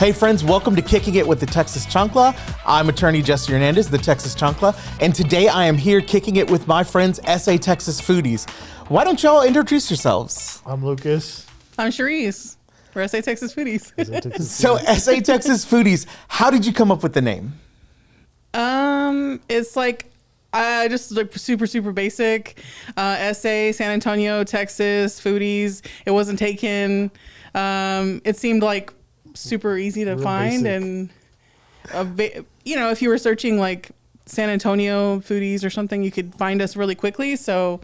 Hey friends, welcome to Kicking It with the Texas Chancla. I'm attorney Jesse Hernandez, the Texas Chancla, and today I am here kicking it with my friends SA Texas Foodies. Why don't y'all introduce yourselves? I'm Lucas. I'm Cherise. We're SA Texas Foodies. So SA Texas Foodies, how did you come up with the name? It's like just like super basic. SA San Antonio, Texas Foodies. It wasn't taken. It seemed like super easy to find, basic. And if you were searching like San Antonio Foodies or something, you could find us really quickly. So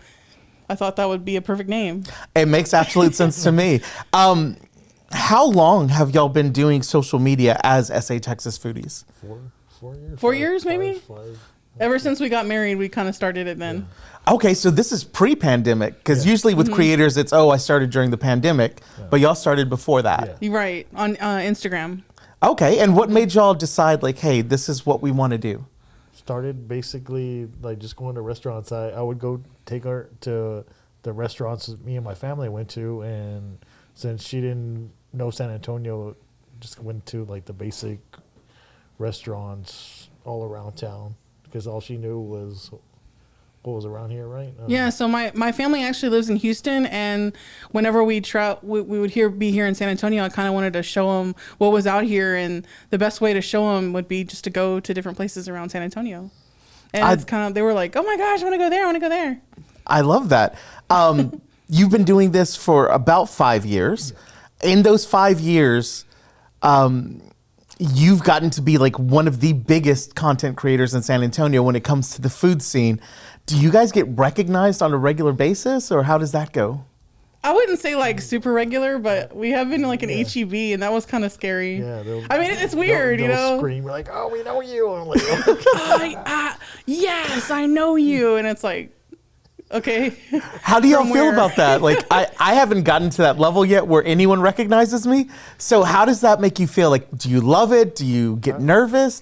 I thought that would be a perfect name. It makes absolute sense to me. How long have y'all been doing social media as SA Texas Foodies? 4 years. 4 years, maybe. Five. Ever since we got married, we kind of started it then. Okay, so this is pre-pandemic, because usually with creators, it's, I started during the pandemic, but y'all started before that. You're right, on Instagram. Okay, and what made y'all decide, like, hey, this is what we want to do? Started basically like just going to restaurants. I would go take her to the restaurants that me and my family went to, and since she didn't know San Antonio, just went to like the basic restaurants all around town, because all she knew was what was around here, right? Yeah, so my family actually lives in Houston, and whenever we would be here in San Antonio, I kind of wanted to show them what was out here, and the best way to show them would be just to go to different places around San Antonio. And it's kind of, they were like, oh my gosh, I want to go there, I want to go there. I love that. You've been doing this for about 5 years. In those 5 years, you've gotten to be like one of the biggest content creators in San Antonio when it comes to the food scene. Do you guys get recognized on a regular basis, or how does that go? I wouldn't say like super regular, but we have been like an HEB, and that was kind of scary. Yeah, I mean, it's weird, you know. Scream like, "Oh, we know you!" I'm like, yes, I know you, and it's like, okay. How do y'all feel about that? Like, I haven't gotten to that level yet where anyone recognizes me. So how does that make you feel? Like, do you love it? Do you get nervous?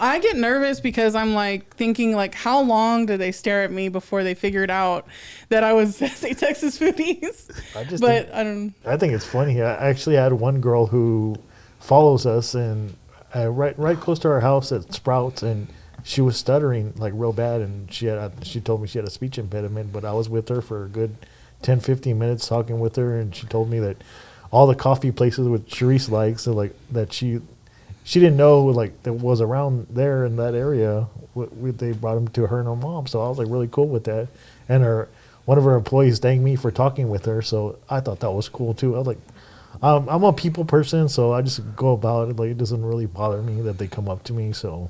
I get nervous because I'm like thinking like, how long did they stare at me before they figured out that I was SA Texas Foodies? I think it's funny. I actually had one girl who follows us, and right close to our house at Sprouts, and she was stuttering like real bad, and she told me she had a speech impediment, but I was with her for a good 10-15 minutes talking with her, and she told me that all the coffee places which Cherise likes, so like that she didn't know like that was around there in that area. They brought them to her and her mom, so I was like really cool with that. And one of her employees thanked me for talking with her, so I thought that was cool too. I was like, I'm a people person, so I just go about it. Like, it doesn't really bother me that they come up to me. So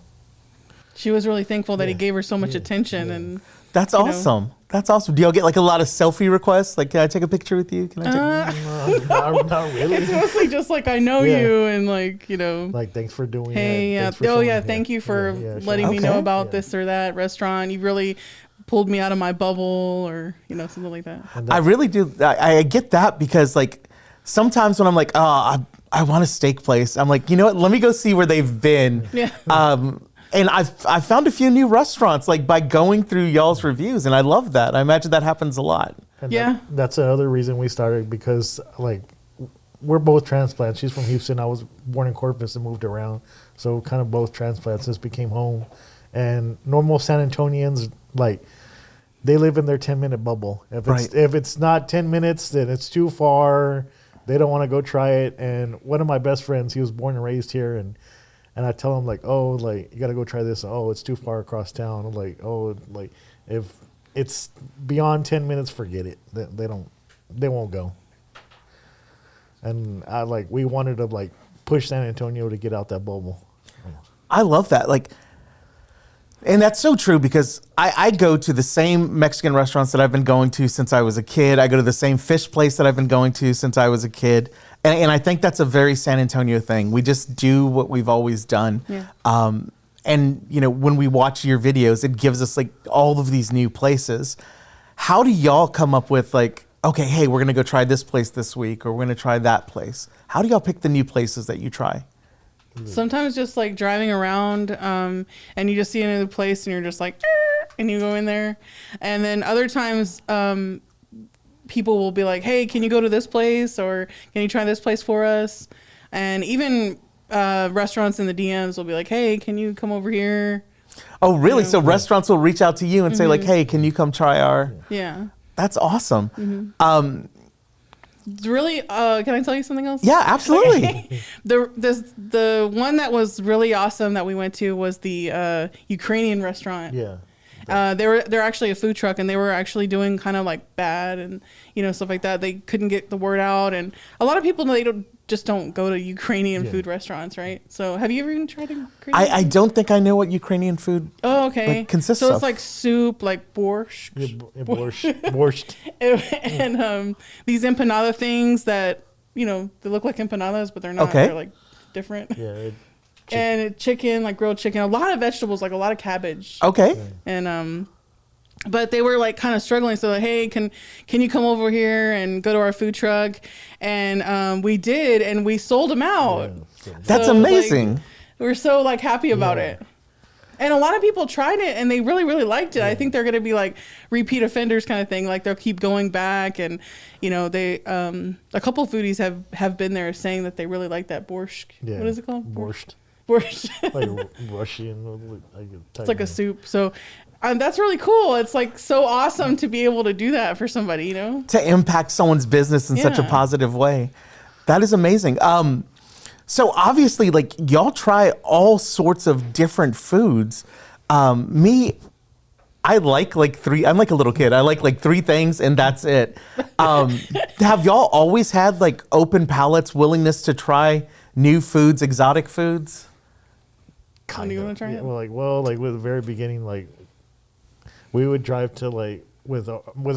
she was really thankful that he gave her so much attention, and that's awesome. That's awesome. Do y'all get like a lot of selfie requests? Like, can I take a picture with you? Can I take not really. It's mostly just like, I know you, and like, like, thanks for doing hey, that. Thank you for letting me know about this or that restaurant. You really pulled me out of my bubble, or something like that. I really do. I get that, because like sometimes when I'm like, I want a steak place, I'm like, you know what? Let me go see where they've been. Yeah. And I've found a few new restaurants like by going through y'all's reviews, and I love that. I imagine that happens a lot. And that's another reason we started, because like we're both transplants. She's from Houston. I was born in Corpus and moved around, so kind of both transplants. This became home, and normal San Antonians, like, they live in their 10-minute bubble. If it's not 10 minutes, then it's too far. They don't want to go try it. And one of my best friends, he was born and raised here, and I tell him like, oh, like, you got to go try this. Oh, it's too far across town. I'm like, oh, like, if it's beyond 10 minutes, forget it. They won't go. And we wanted to like push San Antonio to get out that bubble. I love that. Like, and that's so true, because I go to the same Mexican restaurants that I've been going to since I was a kid. I go to the same fish place that I've been going to since I was a kid. And I think that's a very San Antonio thing. We just do what we've always done. Yeah. And, when we watch your videos, it gives us like all of these new places. How do y'all come up with like, okay, hey, we're going to go try this place this week, or we're going to try that place? How do y'all pick the new places that you try? Sometimes just like driving around, and you just see another place, and you're just like, and you go in there. And then other times, people will be like, hey, can you go to this place, or can you try this place for us? And even restaurants in the DMs will be like, hey, can you come over here? Oh, really? know, So restaurants will reach out to you and say like, hey, can you come try our... Yeah. That's awesome. It's really, can I tell you something else? Yeah, absolutely. Okay. The one that was really awesome that we went to was the Ukrainian restaurant. Yeah. They're actually a food truck, and they were actually doing kind of like bad and stuff like that. They couldn't get the word out, and a lot of people just don't go to Ukrainian food restaurants, right? So have you ever even tried Ukrainian? I don't think I know what Ukrainian food consists of. So it's like soup, like borscht. Yeah, borscht. And these empanada things that they look like empanadas, but they're not. Okay. They're like different. Yeah. And chicken, like grilled chicken, a lot of vegetables, like a lot of cabbage. Okay. And but they were like kind of struggling. So like, hey, can you come over here and go to our food truck? And we did, and we sold them out. Yeah. That's So, amazing. Like, we're so like happy about it. And a lot of people tried it and they really, really liked it. Yeah. I think they're going to be like repeat offenders kind of thing. Like they'll keep going back, and they a couple of foodies have been there saying that they really like that borscht. Yeah. What is it called? Borscht. Like Russian. It's like a soup. So that's really cool. It's like so awesome to be able to do that for somebody, To impact someone's business in such a positive way. That is amazing. So obviously, like, y'all try all sorts of different foods. I like three. I'm like a little kid. I like three things, and that's it. Have y'all always had like open palates, willingness to try new foods, exotic foods? Do you want to try it? Well, like with the very beginning, like we would drive to like with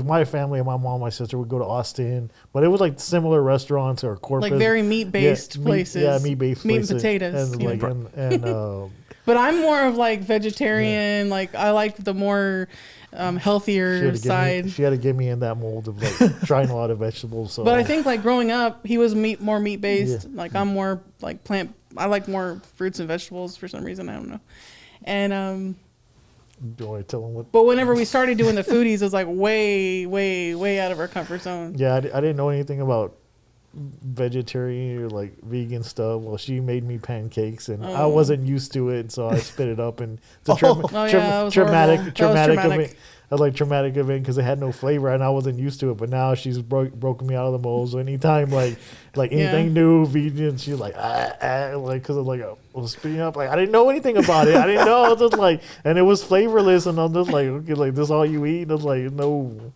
my family and my mom, my sister would go to Austin, but it was like similar restaurants or corporate, like very meat based places. Meat-based meat places. and potatoes. And like and but I'm more of like vegetarian. Like I like the more healthier side. She had to get me in that mold of like trying a lot of vegetables. So. But I think like growing up, he was more meat based. Yeah. Like I'm more like plant. I like more fruits and vegetables for some reason. I don't know. And do I tell him what? But whenever we started doing the foodies, it was like way, way, way out of our comfort zone. Yeah, I didn't know anything about vegetarian or like vegan stuff. Well, she made me pancakes, and I wasn't used to it, so I spit it up, and it's a traumatic event because it had no flavor, and I wasn't used to it. But now she's broken me out of the mold. So anytime like anything new vegan, she's like like because of like I was spitting up, like I didn't know anything about it. I didn't know. I was just like, and it was flavorless, and I'm just like, okay, like this all you eat? And I was like, no.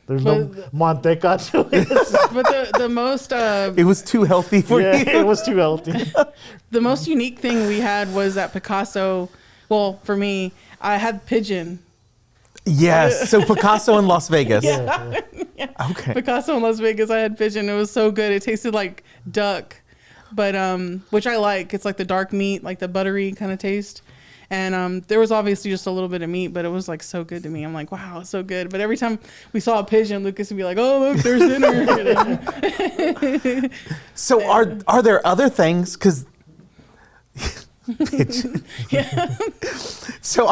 There's no manteca to it. But the most... it was too healthy for you. Yeah, it was too healthy. The most unique thing we had was at Picasso. Well, for me, I had pigeon. Yes. So Picasso in Las Vegas. Yeah. Okay. Picasso in Las Vegas, I had pigeon. It was so good. It tasted like duck, but which I like. It's like the dark meat, like the buttery kind of taste. And there was obviously just a little bit of meat, but it was like so good to me. I'm like, wow, it's so good. But every time we saw a pigeon, Lucas would be like, oh, look, there's dinner. So are there other things? Because So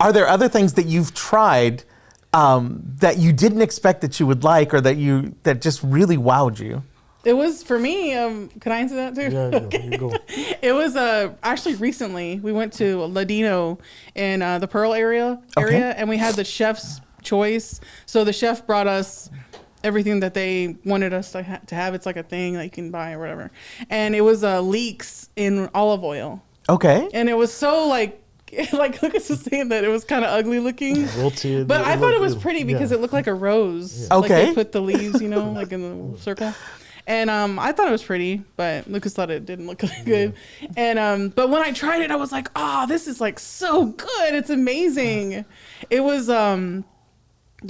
are there other things that you've tried that you didn't expect that you would like, or that just really wowed you? It was for me. Can I answer that too? Yeah, okay. You go. It was actually recently we went to Ladino in the Pearl area, and we had the chef's choice. So the chef brought us everything that they wanted us to have. It's like a thing that you can buy or whatever, and it was leeks in olive oil. Okay. And it was so like Lucas was saying that it was kind of ugly looking, but I thought it was pretty because it looked like a rose. Yeah. Okay. Like they put the leaves, like in the circle. And I thought it was pretty, but Lucas thought it didn't look good. And but when I tried it, I was like, oh, this is like so good. It's amazing. It was the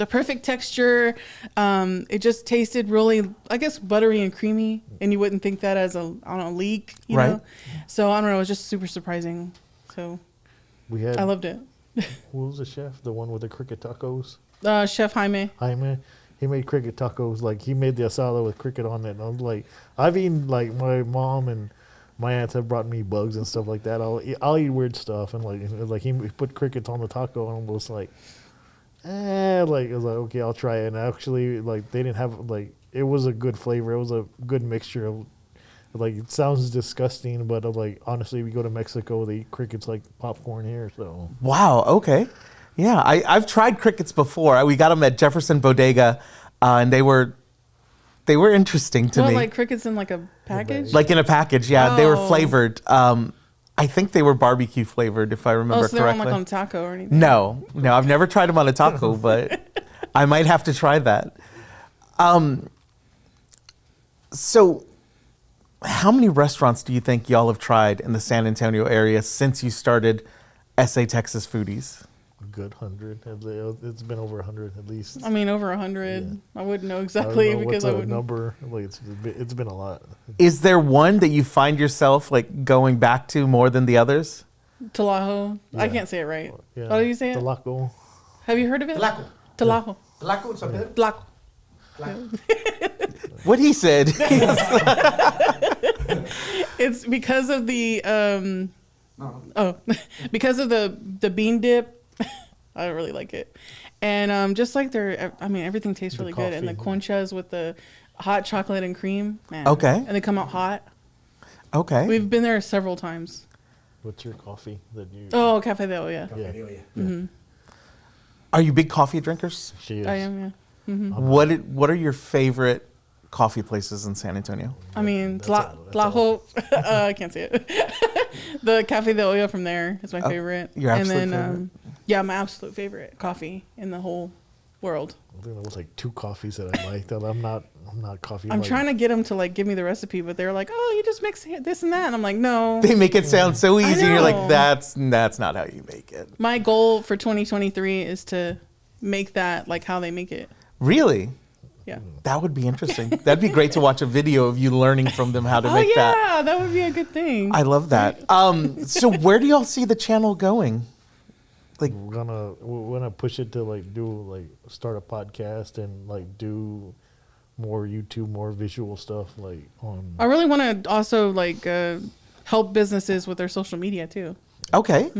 perfect texture. It just tasted really, I guess, buttery and creamy. And you wouldn't think that as a leek, you know? So I don't know. It was just super surprising. So I loved it. Who was the chef? The one with the cricket tacos? Chef Jaime. He made cricket tacos. Like he made the asada with cricket on it. And I'm like, I've eaten, like my mom and my aunts have brought me bugs and stuff like that. I'll eat weird stuff, and like he put crickets on the taco, and I was like, like I was like, okay, I'll try it. And actually, like they didn't have, like, it was a good flavor. It was a good mixture of Like it sounds disgusting, but like honestly, if you go to Mexico, they eat crickets like popcorn here. So Wow. Okay. Yeah, I've tried crickets before. We got them at Jefferson Bodega, and they were interesting to What, me. like crickets in like a package? Like in a package, yeah. They were Oh. flavored. I think they were barbecue flavored, if I remember Oh, so they're on correctly. like on taco or anything? No, I've never tried them on a taco, but I might have to try that. So, how many restaurants do you think y'all have tried in the San Antonio area since you started SA Texas Foodies? a good 100. It's been over 100 at least. I mean, over 100. I wouldn't know I don't exactly know because what's I a wouldn't. number. Like it's been a lot. Is there one that you find yourself like going back to more than the others? Talajo. I Yeah. can't say it right. Yeah. How do you say it? Tlaco. Have you heard of it? Tlaco. Talajo. Tlaco in San Pedro? Tlaco. What he said. It's because of the No. oh, because of the bean dip. I really like it, and just like I mean, everything tastes The really good, and the coffee. conchas with the hot chocolate and cream. Man. Okay. And they come out hot. Okay. We've been there several times. What's your coffee that you? Oh, Cafe Del, yeah. Yeah. Okay, yeah. Are you big coffee drinkers? She is. I am, yeah. What are your favorite coffee places in San Antonio? I mean, That's all- Tlajo, I can't say it. The Cafe de Olla from there is my favorite. your absolute and then, favorite? yeah, my absolute favorite coffee in the whole world. I think there was like 2 coffees that I liked. I'm not coffee. I'm trying to get them to like give me the recipe, but they're like, "Oh, you just mix this and that." And I'm like, "No." They make it sound so easy. And you're like, know. that's not how you make it. My goal for 2023 is to make that like how they make it. Really? Yeah. That would be interesting. That'd be great to watch a video of you learning from them how to Oh make yeah, that. that would be a good thing. I love that. So where do y'all see the channel going? Like, we're gonna push it to start a podcast and like do more YouTube, more visual stuff like on. I really want to also like help businesses with their social media too. okay.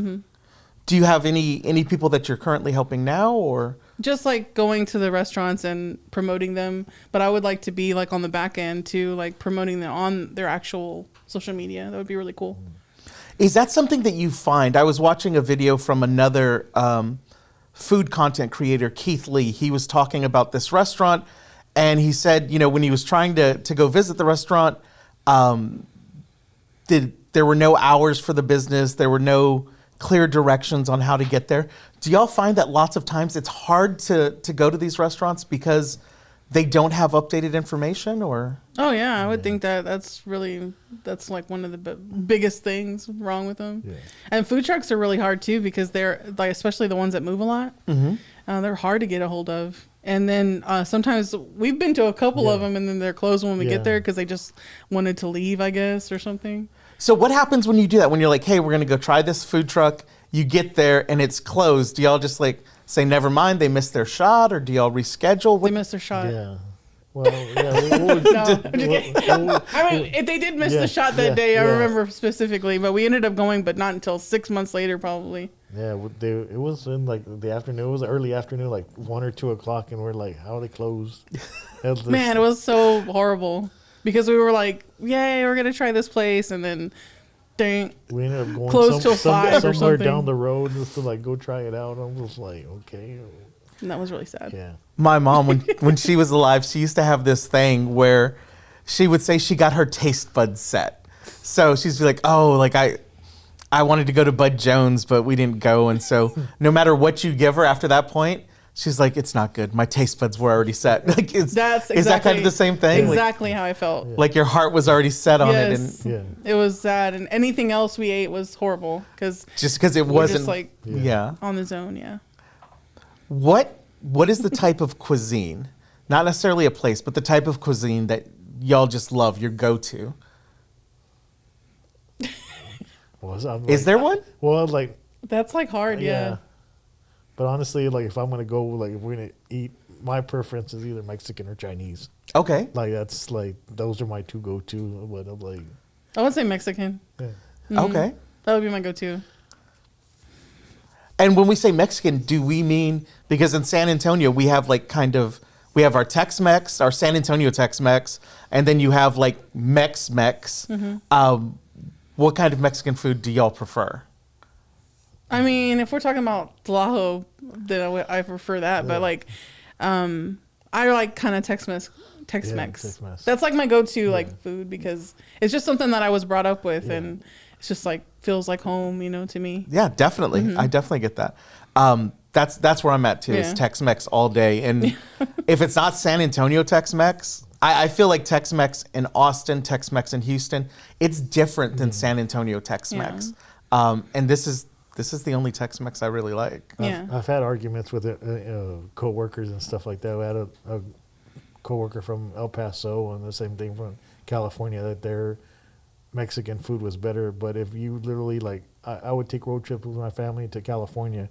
Do you have any people that you're currently helping now, or? Just like going to the restaurants and promoting them, but I would like to be like on the back end too, like promoting them on their actual social media. That would be really cool. Is that something that you find? I was watching a video from another food content creator, Keith Lee. He was talking about this restaurant, and he said, when he was trying to go visit the restaurant, there were no hours for the business. There were no clear directions on how to get there. Do y'all find that lots of times it's hard to go to these restaurants because they don't have updated information, or? Oh yeah, I would think that's like one of the biggest things wrong with them. Yeah. And food trucks are really hard too because they're like, especially the ones that move a lot. They're hard to get a hold of. And then sometimes we've been to a couple of them, and then they're closed when we get there because they just wanted to leave, I guess, or something. So what happens when you do that? When you're like, hey, we're going to go try this food truck. You get there and it's closed. Do y'all just like say, never mind, they missed their shot? Or do y'all reschedule? They missed their shot. Yeah. Well, yeah. No, I'm just kidding. I mean, if they did miss the shot that day, I remember specifically, but we ended up going, but not until 6 months later, probably. Yeah, it was in like the afternoon. It was early afternoon, like 1 or 2 o'clock, and we're like, "How are they closed?" Man, it was so horrible because we were like, "Yay, we're gonna try this place," and then, dang, we ended up going closed till 5 or somewhere something. down the road just to like go try it out. I was like, okay, and that was really sad. yeah. My mom, when she was alive, she used to have this thing where she would say she got her taste buds set. So she's like, oh, like I wanted to go to Bud Jones, but we didn't go. And so no matter what you give her after that point, she's like, it's not good. My taste buds were already set. Like, is that kind of the same thing? Exactly how I felt. Like your heart was already set on it. Yes. And Yeah. It was sad, and anything else we ate was horrible because just because it we're wasn't. just like Yeah. on the zone. Yeah. What is the type of cuisine, not necessarily a place, but the type of cuisine that y'all just love, your go-to? Well, so I'm Is like- there one? Well, like That's like hard. Yeah. But honestly, like if I'm gonna go, like if we're gonna eat, my preference is either Mexican or Chinese. Okay. Like that's like those are my 2 go-to. But I'm like, I would say Mexican. yeah. Okay. That would be my go-to. And when we say Mexican, do we mean, because in San Antonio we have like kind of we have our Tex-Mex, our San Antonio Tex-Mex, and then you have like Mex-Mex. What kind of Mexican food do y'all prefer? I mean, if we're talking about Tahoe, then I prefer that. But like, I like kind of Tex-Mex. Tex-Mex. That's like my go-to like food because it's just something that I was brought up with, and it's just like feels like home, you know, to me. Yeah, definitely. I definitely get that. That's where I'm at too. Is Tex-Mex all day, and if it's not San Antonio Tex-Mex, I feel like Tex-Mex in Austin, Tex-Mex in Houston, it's different than San Antonio Tex-Mex. And this is the only Tex-Mex I really like. I've had arguments with co-workers and stuff like that. We had a co-worker from El Paso and the same thing from California, that their Mexican food was better. But if you literally like, I would take road trips with my family to California.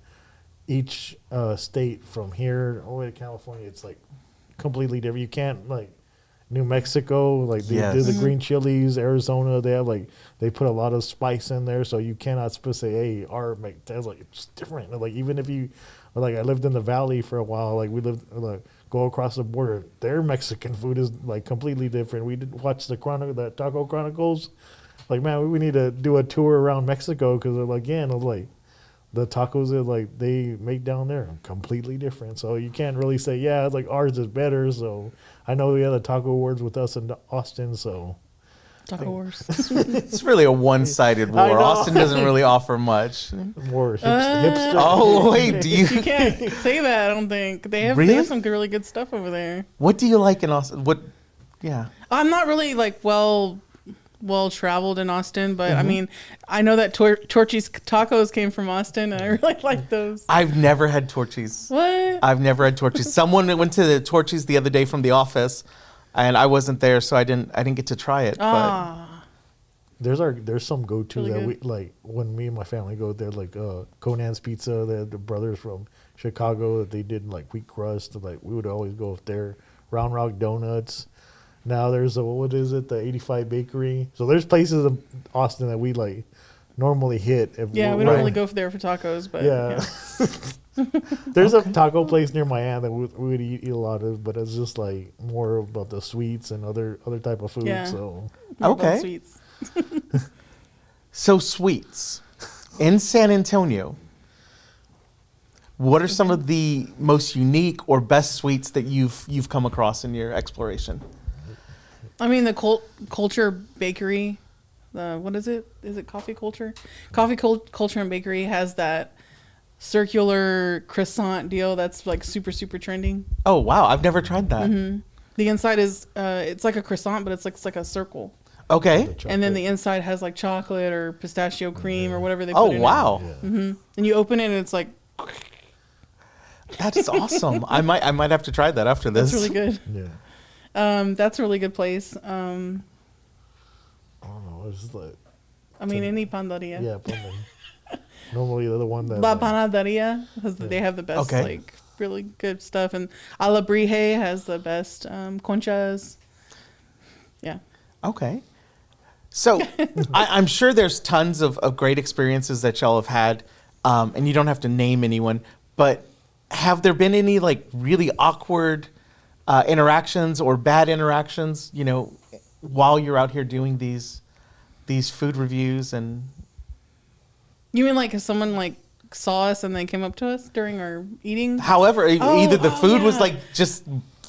Each state from here all the way to California, it's like completely different. You can't like New Mexico, like they do the green chilies. Arizona, they put a lot of spice in there, so you cannot say, hey, our that's like it's different. Like even if you, like I lived in the valley for a while, like we lived go across the border, their Mexican food is like completely different. We did watch the Taco Chronicles. Like man, we need to do a tour around Mexico because again, like the tacos that like they make down there are completely different. So you can't really say, yeah, like ours is better. So I know we had the taco awards with us in Austin. So Taco Wars. It's really a one-sided war. Austin doesn't really offer much. More hipster. Oh wait, do you? You can't say that. I don't think they have. Really? They have some really good stuff over there. What do you like in Austin? What? Yeah. I'm not really like well traveled in Austin, but I mean, I know that Torchy's tacos came from Austin, and I really like those. I've never had Torchy's. What? I've never had Torchy's. Someone went to the Torchy's the other day from the office, and I wasn't there, so I didn't get to try it. There's some go-to Really that good. we like when me and my family go there, like Conan's Pizza. They had the brothers from Chicago that they did like wheat crust. Like we would always go up there. Round Rock Donuts. Now there's the 85 Bakery. So there's places in Austin that we like normally hit. We don't really go there for tacos, but There's a taco place near my aunt that we would eat a lot of, but it's just like more about the sweets and other type of food. Yeah. So More about Okay. sweets. So sweets in San Antonio. What are some of the most unique or best sweets that you've come across in your exploration? I mean, the Culture Bakery, what is it? Is it Coffee Culture? Culture and Bakery has that circular croissant deal that's like super, super trending. Oh wow, I've never tried that. The inside is, it's like a croissant, but it's like a circle. Okay. And then the inside has like chocolate or pistachio cream or whatever they put Oh in wow, it. And you open it and it's like, that is awesome. I might have to try that after this. that's really good. yeah, That's a really good place. I don't know. It's just like I mean, any panaderia. yeah, probably. Normally the one that La Panaderia, they have the best, Okay. like, really good stuff. And Alabrije has the best conchas. Yeah. Okay. So I'm sure there's tons of great experiences that y'all have had, and you don't have to name anyone, but have there been any like really awkward interactions or bad interactions, you know, while you're out here doing these food reviews? And You mean like if someone like saw us and they came up to us during our eating? however, either the food was yeah. like just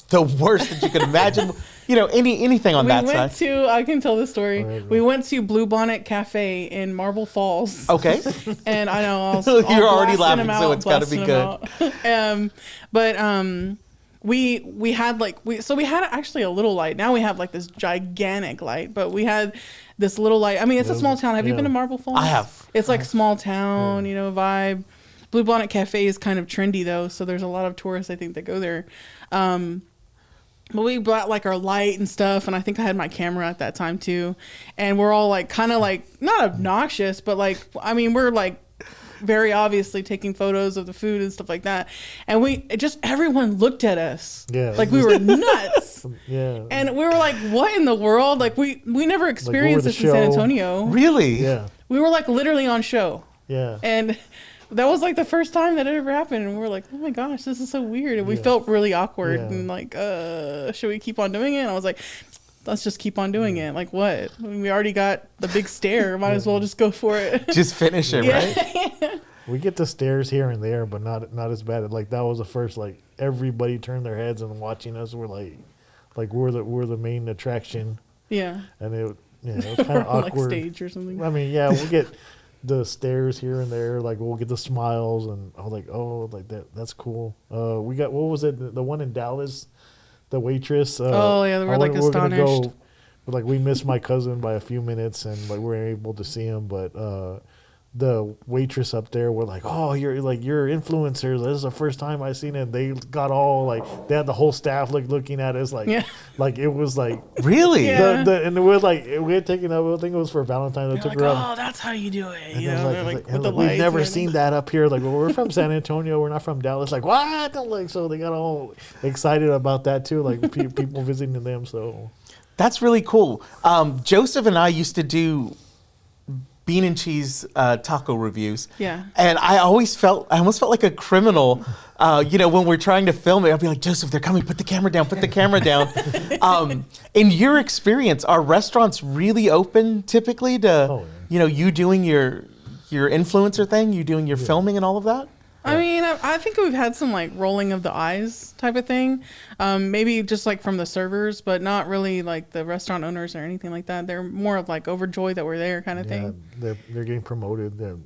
the worst that you could imagine, you know, anything on that side. I can tell the story. Right. We went to Blue Bonnet Cafe in Marble Falls. Okay. And I know I was You're already blasting laughing, him so out, it's gotta be blasting him out. But we had like we had actually a little light. Now we have like this gigantic light, but we had this little light. I mean, it's a small town. Have you Yeah. been to Marble Falls? I have. It's like small town, you know, vibe. Blue Bonnet Cafe is kind of trendy though, so there's a lot of tourists I think that go there. But we brought like our light and stuff, and I think I had my camera at that time too. And we're all like kind of like not obnoxious, but like I mean we're like very obviously taking photos of the food and stuff like that. And everyone looked at us. Yeah. Like we were nuts. yeah. And we were like, what in the world? Like we never experienced the this in San show. Antonio. Really? yeah. We were like literally on show. Yeah. And that was like the first time that it ever happened, and we were like, oh my gosh, this is so weird, and we felt really awkward and like, should we keep on doing it? And I was like, let's just keep on doing it. Like, what? I mean, we already got the big stare. Might as well just go for it. Just finish it, right? We get the stares here and there, but not as bad. Like that was the first. Like everybody turned their heads and watching us. We're like we're the main attraction. Yeah. And it was kind of awkward. Like stage or something. I mean, yeah, we'll get the stares here and there. Like we'll get the smiles, and I was like, oh, like that's cool. We got, what was it? The one in Dallas, the waitress. They were like astonished. Gonna go, like we missed my cousin by a few minutes, and like we were able to see him, but. The waitress up there were like, oh, you're influencers. This is the first time I seen it. They got all like, they had the whole staff looking at us like it was like really. And we had taken up. I think it was for Valentine's. I took like, her up. oh, that's how you do it. And You know, we've never seen that up here. Like, well, we're from San Antonio. We're not from Dallas. Like, what? Like, so they got all excited about that too. Like people visiting them. So that's really cool. Joseph and I used to do bean and cheese taco reviews. Yeah. And I almost felt like a criminal, when we're trying to film it. I'll be like, Joseph, they're coming, put the camera down. In your experience, are restaurants really open typically to, you doing your influencer thing, you doing your filming and all of that? I mean, I think we've had some like rolling of the eyes type of thing. Maybe just like from the servers, but not really like the restaurant owners or anything like that. They're more of like overjoyed that we're there kind of thing. They're getting promoted. They're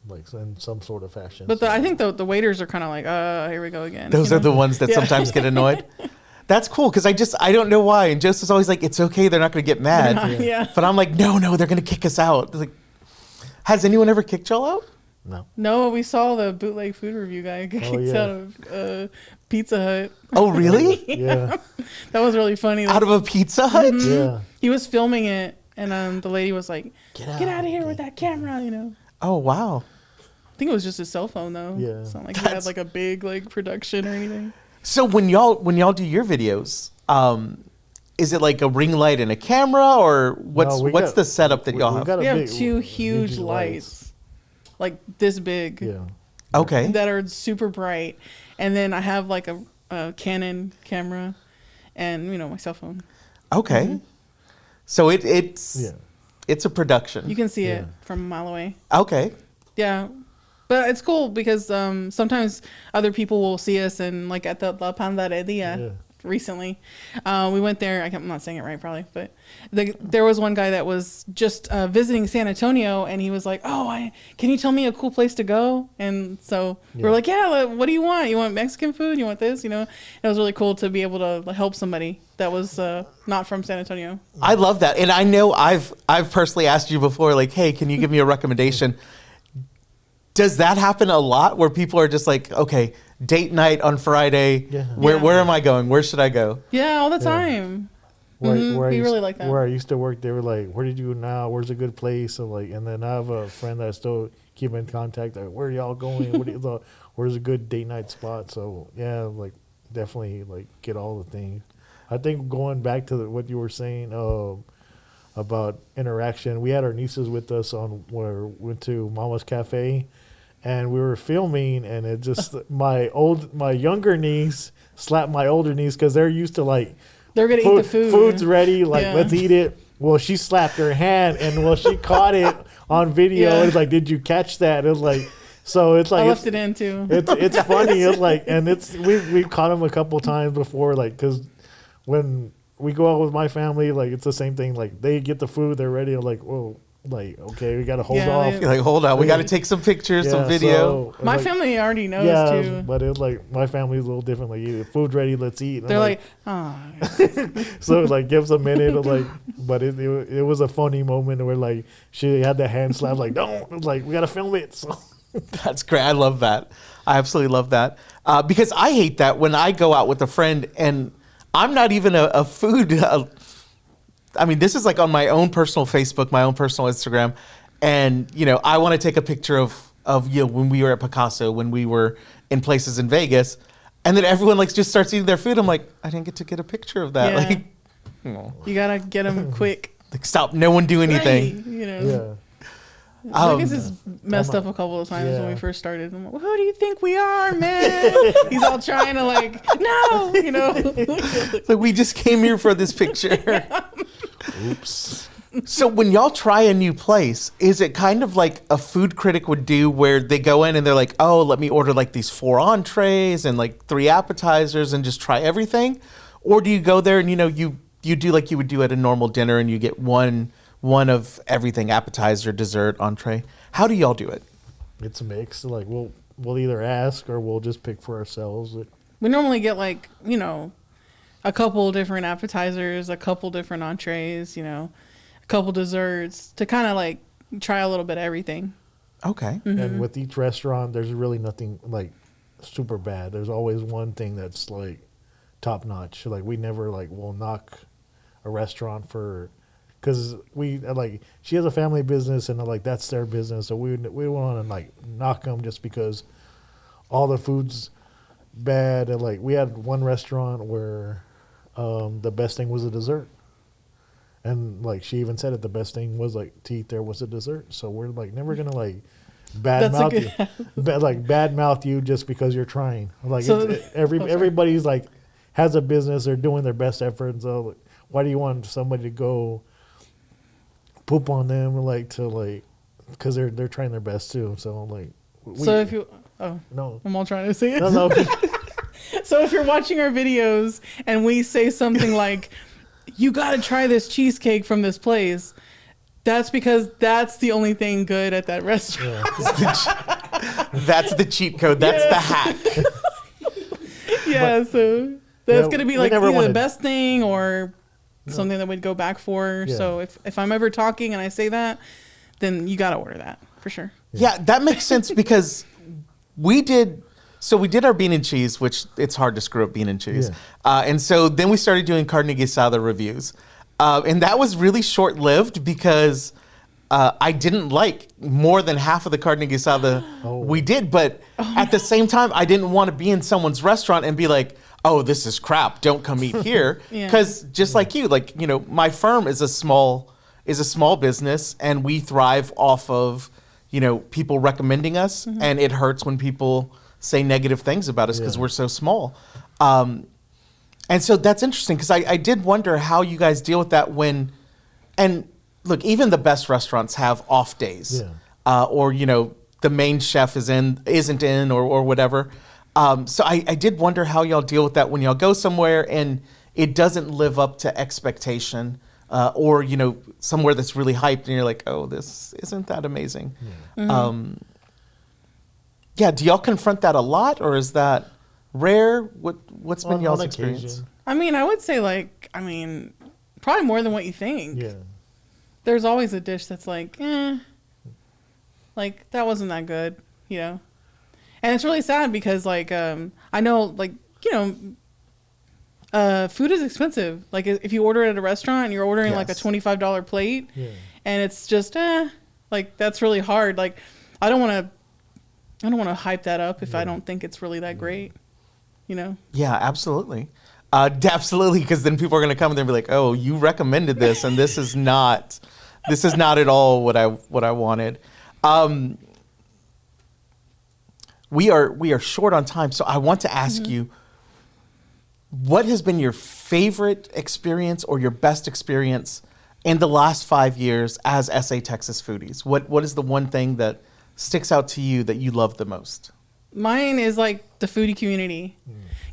like in some sort of fashion. But I think the waiters are kind of like, here we go again. Those are the ones that sometimes get annoyed. That's cool because I don't know why. And Joseph's always like, it's okay. They're not going to get mad. But I'm like, no, they're going to kick us out. Like, has anyone ever kicked y'all out? No, we saw the bootleg food review guy get kicked out of Pizza Hut. Oh, really? Yeah. That was really funny. Out of a Pizza Hut? Mm-hmm. Yeah. He was filming it, and the lady was like, get out of here with that camera, Oh, wow. I think it was just his cell phone, though. Yeah. It's not like he had like a big like production or anything. So when y'all do your videos, is it like a ring light and a camera, or what's the setup that y'all have? We have two huge lights. Like this big. Yeah. Okay. That are super bright. And then I have like a Canon camera and, my cell phone. Okay. Mm-hmm. So it's a production. You can see it from a mile away. Okay. Yeah. But it's cool because sometimes other people will see us and like at the La Pandareria recently. We went there. I'm not saying it right probably, but there was one guy that was just visiting San Antonio and he was like, oh, can you tell me a cool place to go? And so we were like, what do you want? You want Mexican food? You want this? It was really cool to be able to help somebody that was not from San Antonio. I love that. And I know I've personally asked you before, like, hey, can you give me a recommendation? Does that happen a lot where people are just like, okay, date night on Friday, where am I going? Where should I go? Yeah, all the time. Where we really like that. Where I used to work, they were like, where did you go now? Where's a good place? And then I have a friend that I still keep in contact. Like, where are y'all going? Where's a good date night spot? So, like, definitely, like, get all the things. I think going back to what you were saying about interaction, we had our nieces with us we went to Mama's Cafe. And we were filming, and it just my younger niece slapped my older niece because they're used to like they're gonna eat the food. Food's ready, let's eat it. Well, she slapped her hand, and she caught it on video. Yeah. It's like, did you catch that? It was like, so it's like I left it in too. It's funny. It's like, and we've caught them a couple times before, like because when we go out with my family, like it's the same thing. Like they get the food, they're ready. I'm like, whoa. Like, okay, we got to hold off. You're like, hold on, we got to take some pictures, some video. So, my family already knows too. But it's like my family's a little different. Like, food's ready, let's eat. And they're like, oh. So like, gives a minute. But it was a funny moment where like she had the hand slap. Like, don't. Like, we got to film it. So. That's great. I love that. I absolutely love that because I hate that when I go out with a friend and I'm not even a food. I mean, this is like on my own personal Facebook, my own personal Instagram. And, I want to take a picture of when we were at Picasso, when we were in places in Vegas. And then everyone just starts eating their food. I'm like, I didn't get to get a picture of that. Yeah. You got to get them quick. Stop. No one do anything. Right, Lucas has messed up a couple of times when we first started. I'm like, well, who do you think we are, man? He's all trying to like, no, you know. Like, we just came here for this picture. Oops. So when y'all try a new place, is it kind of like a food critic would do where they go in and they're like, oh, let me order like these 4 entrees and like 3 appetizers and just try everything? Or do you go there and, you know, you do like you would do at a normal dinner and you get one of everything, appetizer, dessert, entree? How do y'all do it? It's a mix. Like we'll either ask or we'll just pick for ourselves. We normally get like, you know, a couple different appetizers, a couple different entrees, you know, a couple desserts to kind of like try a little bit of everything. Okay. Mm-hmm. And with each restaurant, there's really nothing like super bad. There's always one thing that's like top notch. Like we never like will knock a restaurant for, because we like, she has a family business and like that's their business. So we want to like knock them just because all the food's bad. And like we had one restaurant where the best thing was a dessert. And like she even said it, the best thing was like to eat there was a dessert. So we're like never gonna like bad mouth you, bad mouth you just because you're trying. Like So- everybody's like has a business, they're doing their best efforts. So like, why do you want somebody to go poop on them like to like because they're trying their best too. So like So if you, no I'm all trying to say it. no So if you're watching our videos and we say something like, you got to try this cheesecake from this place, that's because that's the only thing good at that restaurant. That's the cheat code. That's the hack. Yeah, so that's going to be we like never either the wanted- best thing or something that we'd go back for. Yeah. So if I'm ever talking and I say that, then you got to order that for sure. Yeah, that makes sense because we did our bean and cheese, which it's hard to screw up bean and cheese. Yeah. And so then we started doing carne guisada reviews. And that was really short-lived because I didn't like more than half of the carne guisada we did. But at the same time, I didn't want to be in someone's restaurant and be like, oh, this is crap, don't come eat here. Yeah. Because just like you, like, you know, my firm is a small business and we thrive off of, you know, people recommending us. And it hurts when people say negative things about us because we're so small. And so that's interesting because I did wonder how you guys deal with that when, and look, even the best restaurants have off days, or, you know, the main chef isn't in or whatever. So I did wonder how y'all deal with that when y'all go somewhere and it doesn't live up to expectation, or, you know, somewhere that's really hyped and you're like, oh, this isn't that amazing. Yeah, do y'all confront that a lot, or is that rare? What's been y'all's experience? I mean, I would say probably more than what you think. Yeah. There's always a dish that's like, like that wasn't that good, you know? And it's really sad because like, I know like, you know, food is expensive. Like if you order at a restaurant and you're ordering like a $25 plate and it's just, like that's really hard. Like I don't want to hype that up if I don't think it's really that great, you know? Yeah, absolutely. Absolutely, because then people are going to come and they'll be like, oh, you recommended this and this is not at all what I wanted. We are short on time, so I want to ask you, what has been your favorite experience or your best experience in the last 5 years as SA Texas Foodies? What is the one thing that sticks out to you that you love the most? Mine is like the foodie community.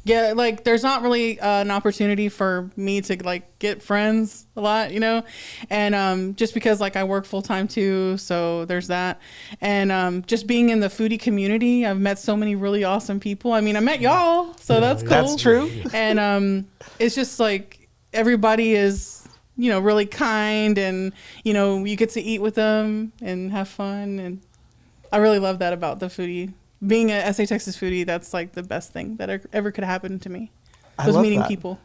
Yeah, like there's not really an opportunity for me to like get friends a lot, you know, and just because like I work full time too, so there's that, and just being in the foodie community, I've met so many really awesome people. I mean, I met y'all, so that's cool. That's true. And it's just like everybody is, you know, really kind, and you know, you get to eat with them and have fun, and I really love that about the foodie. Being a SA Texas Foodie, that's like the best thing that ever could happen to me. Was meeting that. people.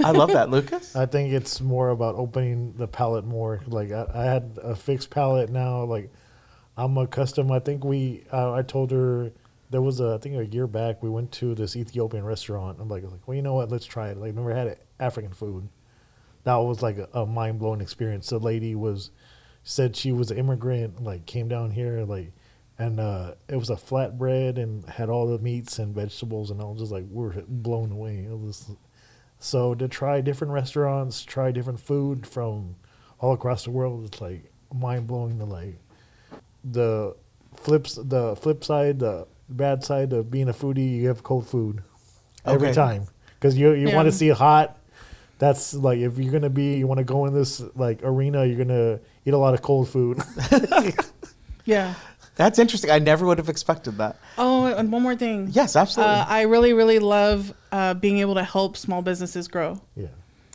I love that, Lucas. I think it's more about opening the palate more. Like I had a fixed palate now. Like I'm accustomed. I think I told her there was I think a year back we went to this Ethiopian restaurant. I'm like, well, you know what? Let's try it. Like never had African food. That was like a mind blowing experience. The lady was said she was an immigrant, like came down here, like, and it was a flatbread and had all the meats and vegetables, and I was just like, we're blown away. It was, so to try different restaurants, try different food from all across the world, it's like mind blowing. To like the flip side, the bad side of being a foodie, you have cold food every Okay. time because you Yeah. want to see it hot. That's like if you're gonna be, you want to go in this like arena, you're gonna eat a lot of cold food. Yeah. That's interesting. I never would have expected that. Oh, and one more thing. Yes, absolutely. I really, really love being able to help small businesses grow. Yeah.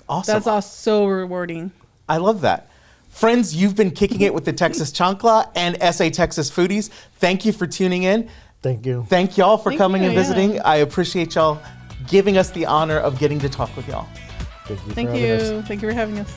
Awesome. That's all so rewarding. I love that. Friends, you've been kicking it with the Texas Chancla and SA Texas Foodies. Thank you for tuning in. Thank you. Thank y'all for Thank coming you, and yeah. visiting. I appreciate y'all giving us the honor of getting to talk with y'all. Thank you. Thank for having us. you. Thank you for having us.